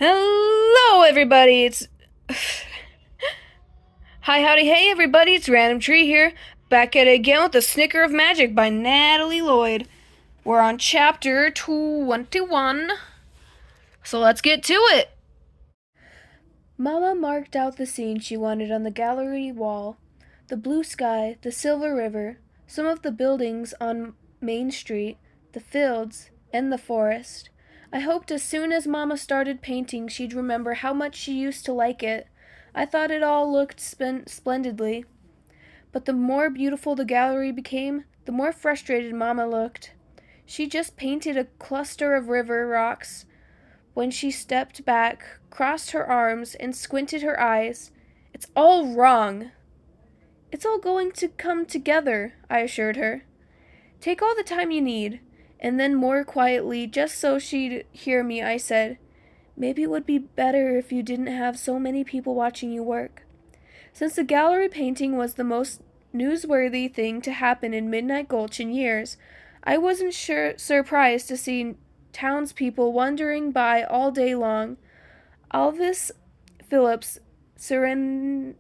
Hello, everybody. It's hi, howdy, hey, everybody. It's Random Tree here, back at it again with the Snicker of Magic by Natalie Lloyd. We're on chapter 21, so let's get to it. Mama marked out the scene she wanted on the gallery wall: the blue sky, the silver river, some of the buildings on Main Street, the fields, and the forest. I hoped as soon as Mama started painting she'd remember how much she used to like it. I thought it all looked splendidly. But the more beautiful the gallery became, the more frustrated Mama looked. She just painted a cluster of river rocks. When she stepped back, crossed her arms, and squinted her eyes, "It's all wrong." "It's all going to come together," I assured her. "Take all the time you need." And then more quietly, just so she'd hear me, I said, "Maybe it would be better if you didn't have so many people watching you work." Since the gallery painting was the most newsworthy thing to happen in Midnight Gulch in years, I wasn't surprised to see townspeople wandering by all day long. Elvis Phillips serenaded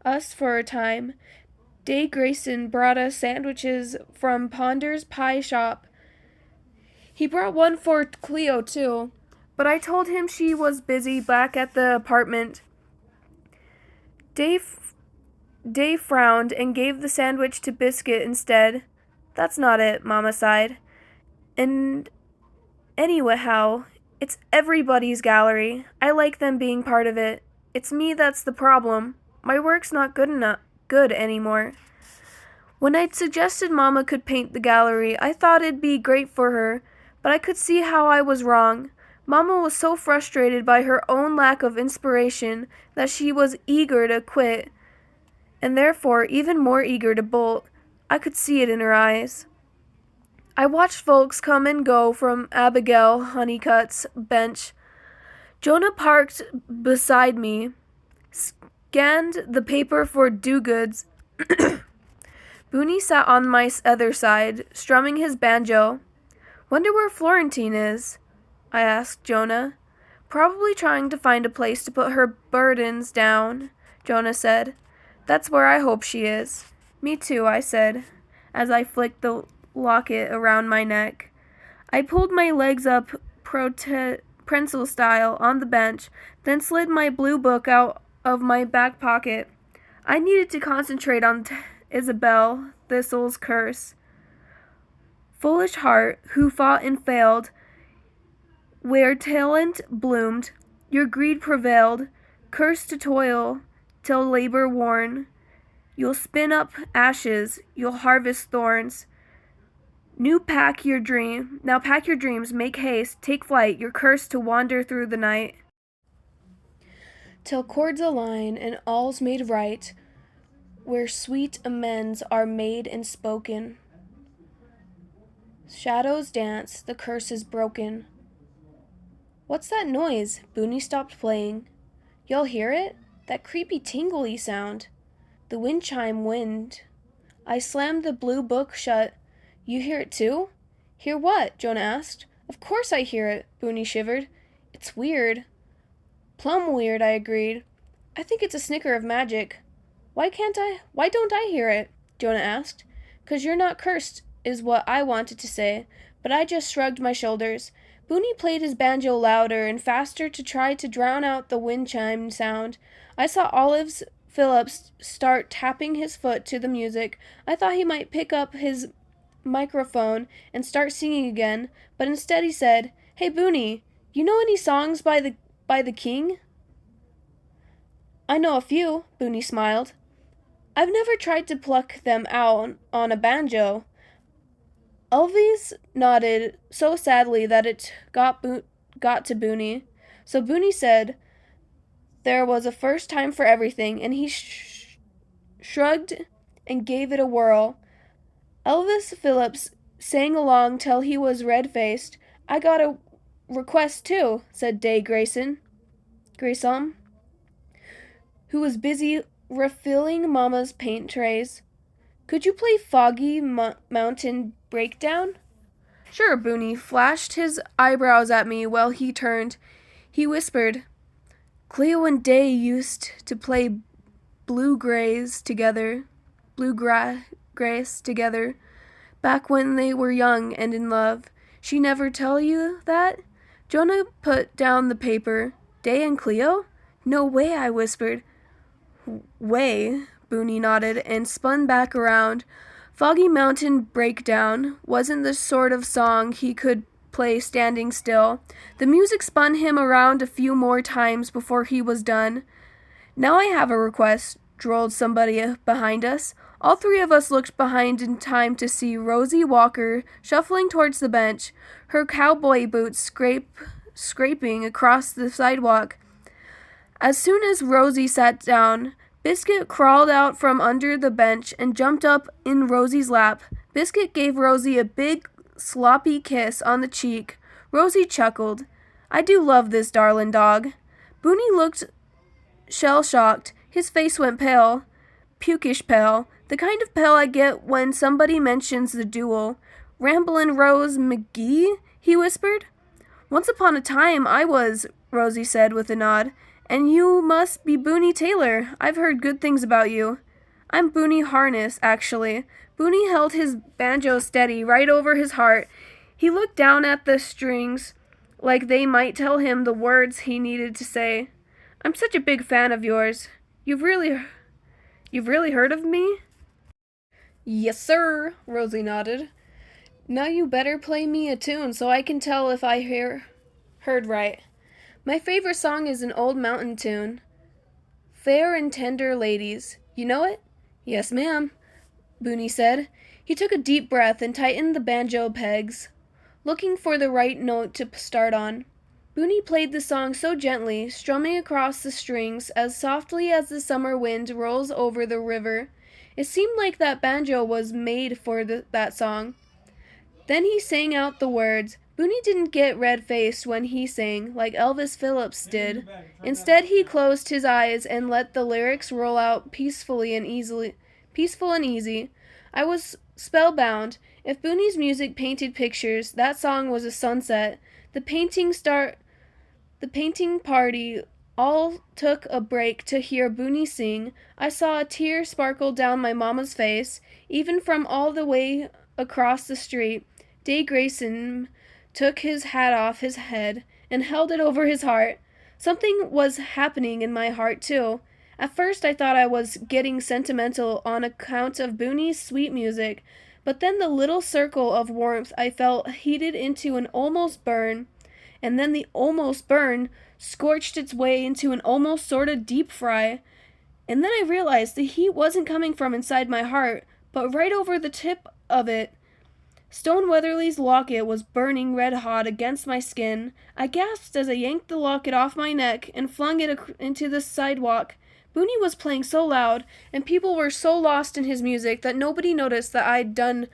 us for a time. Day Grayson brought us sandwiches from Ponder's Pie Shop. He brought one for Cleo, too, but I told him she was busy back at the apartment. Dave frowned and gave the sandwich to Biscuit instead. "That's not it," Mama sighed. "And anyhow, it's everybody's gallery. I like them being part of it. It's me that's the problem. My work's not good anymore." When I'd suggested Mama could paint the gallery, I thought it'd be great for her, but I could see how I was wrong. Mama was so frustrated by her own lack of inspiration that she was eager to quit, and therefore even more eager to bolt. I could see it in her eyes. I watched folks come and go from Abigail Honeycutt's bench. Jonah parked beside me, scanned the paper for do-goods. Booney sat on my other side, strumming his banjo. "Wonder where Florentine is?" I asked Jonah. "Probably trying to find a place to put her burdens down," Jonah said. "That's where I hope she is." "Me too," I said, as I flicked the locket around my neck. I pulled my legs up pencil style on the bench, then slid my blue book out of my back pocket. I needed to concentrate on Isabel Thistle's curse. "Foolish heart, who fought and failed, where talent bloomed, your greed prevailed, cursed to toil till labor worn. You'll spin up ashes, you'll harvest thorns. Now pack your dreams, make haste, take flight, you're cursed to wander through the night. Till chords align and all's made right, where sweet amends are made and spoken. Shadows dance, the curse is broken." "What's that noise?" Booney stopped playing. "Y'all hear it? That creepy tingly sound." "The wind chime wind." I slammed the blue book shut. "You hear it too?" "Hear what?" Jonah asked. "Of course I hear it," Booney shivered. "It's weird." "Plumb weird," I agreed. "I think it's a snicker of magic." Why don't I hear it?" Jonah asked. "'Cause you're not cursed," is what I wanted to say, but I just shrugged my shoulders. Booney played his banjo louder and faster to try to drown out the wind chime sound. I saw Olives Phillips start tapping his foot to the music. I thought he might pick up his microphone and start singing again, but instead he said, "Hey Booney, you know any songs by the King?" "I know a few," Booney smiled. "I've never tried to pluck them out on a banjo." Elvis nodded so sadly that it got to Booney. So Booney said there was a first time for everything, and he shrugged and gave it a whirl. Elvis Phillips sang along till he was red-faced. "I got a request, too," said Day Grayson, who was busy refilling Mama's paint trays. "Could you play Foggy Mountain Breakdown?" Sure, Booney flashed his eyebrows at me while he turned. He whispered, Cleo and Day used to play bluegrass together, back when they were young and in love. She never tell you that? Jonah put down the paper. Day and Cleo? No way, I whispered. Way, Booney nodded and spun back around. Foggy Mountain Breakdown wasn't the sort of song he could play standing still. The music spun him around a few more times before he was done. Now I have a request, drawled somebody behind us. All three of us looked behind in time to see Rosie Walker shuffling towards the bench, her cowboy boots scraping across the sidewalk. As soon as Rosie sat down, Biscuit crawled out from under the bench and jumped up in Rosie's lap. Biscuit gave Rosie a big, sloppy kiss on the cheek. Rosie chuckled. I do love this darlin' dog. Booney looked shell-shocked. His face went pale. Pukish pale. The kind of pale I get when somebody mentions the duel. Ramblin' Rose McGee? He whispered. Once upon a time I was, Rosie said with a nod. And you must be Booney Taylor. I've heard good things about you. I'm Booney Harness, actually. Booney held his banjo steady right over his heart. He looked down at the strings like they might tell him the words he needed to say. I'm such a big fan of yours. You've really heard of me? Yes, sir, Rosie nodded. Now you better play me a tune so I can tell if I heard right. My favorite song is an old mountain tune. Fair and Tender Ladies. You know it? Yes, ma'am, Booney said. He took a deep breath and tightened the banjo pegs, looking for the right note to start on. Booney played the song so gently, strumming across the strings as softly as the summer wind rolls over the river. It seemed like that banjo was made for that song. Then he sang out the words. Booney didn't get red-faced when he sang, like Elvis Phillips did. Instead, he closed his eyes and let the lyrics roll out peaceful and easy. I was spellbound. If Booney's music painted pictures, that song was a sunset. The painting party all took a break to hear Booney sing. I saw a tear sparkle down my mama's face, even from all the way across the street. Day Grayson took his hat off his head and held it over his heart. Something was happening in my heart, too. At first I thought I was getting sentimental on account of Booney's sweet music, but then the little circle of warmth I felt heated into an almost burn, and then the almost burn scorched its way into an almost sort of deep fry. And then I realized the heat wasn't coming from inside my heart, but right over the tip of it. Stone Weatherly's locket was burning red-hot against my skin. I gasped as I yanked the locket off my neck and flung it into the sidewalk. Booney was playing so loud, and people were so lost in his music that nobody noticed that I'd done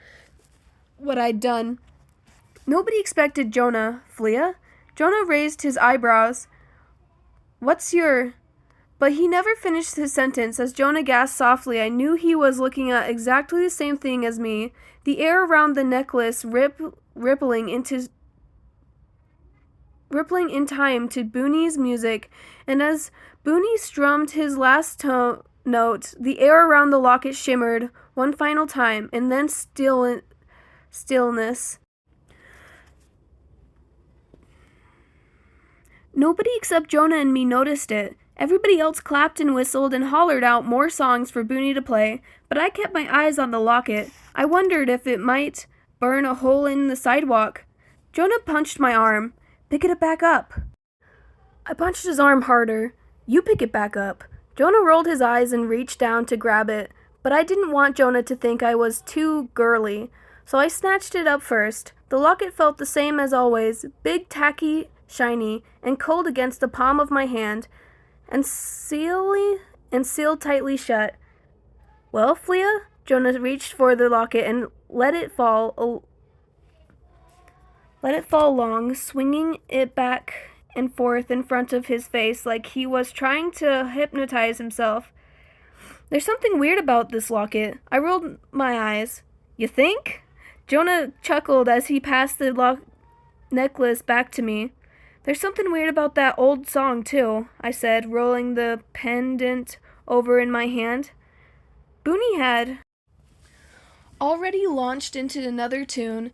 what I'd done. Nobody expected Jonah, Flea. Jonah raised his eyebrows. What's your... But he never finished his sentence. As Jonah gasped softly, I knew he was looking at exactly the same thing as me. The air around the necklace rippling in time to Booney's music, and as Booney strummed his last note, the air around the locket shimmered one final time, and then stillness. Nobody except Jonah and me noticed it. Everybody else clapped and whistled and hollered out more songs for Booney to play, but I kept my eyes on the locket. I wondered if it might burn a hole in the sidewalk. Jonah punched my arm. Pick it back up. I punched his arm harder. You pick it back up. Jonah rolled his eyes and reached down to grab it, but I didn't want Jonah to think I was too girly, so I snatched it up first. The locket felt the same as always, big, tacky, shiny, and cold against the palm of my hand, and sealed tightly shut. Well, Flea? Jonah reached for the locket and let it fall long, swinging it back and forth in front of his face like he was trying to hypnotize himself. There's something weird about this locket. I rolled my eyes. You think? Jonah chuckled as he passed the necklace back to me. There's something weird about that old song, too, I said, rolling the pendant over in my hand. Booney had already launched into another tune,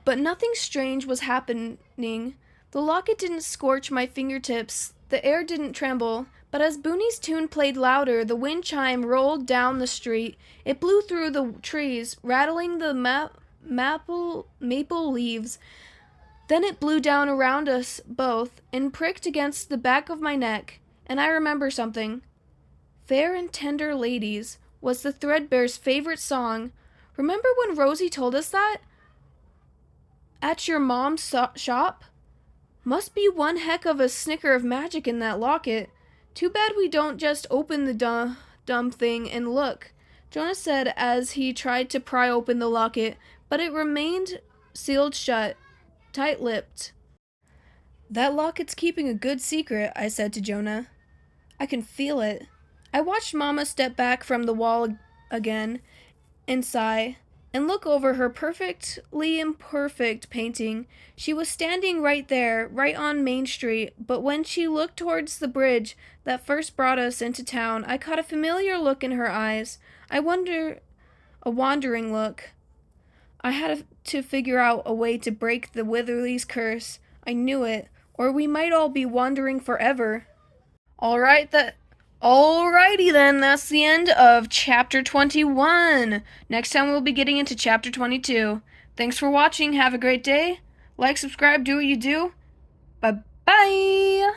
but nothing strange was happening. The locket didn't scorch my fingertips, the air didn't tremble, but as Booney's tune played louder, the wind chime rolled down the street. It blew through the trees, rattling the maple leaves. Then it blew down around us both and pricked against the back of my neck, and I remember something. Fair and Tender Ladies was the Threadbare's favorite song. Remember when Rosie told us that? At your mom's shop? Must be one heck of a snicker of magic in that locket. Too bad we don't just open the dumb thing and look, Jonah said as he tried to pry open the locket, but it remained sealed shut, tight-lipped. That locket's keeping a good secret, I said to Jonah. I can feel it. I watched Mama step back from the wall again and sigh and look over her perfectly imperfect painting. She was standing right there, right on Main Street, but when she looked towards the bridge that first brought us into town, I caught a familiar look in her eyes. A wandering look. I had to figure out a way to break the Witherly's curse. I knew it, or we might all be wandering forever. Alrighty then, that's the end of Chapter 21. Next time we'll be getting into Chapter 22. Thanks for watching, have a great day. Like, subscribe, do what you do. Bye-bye!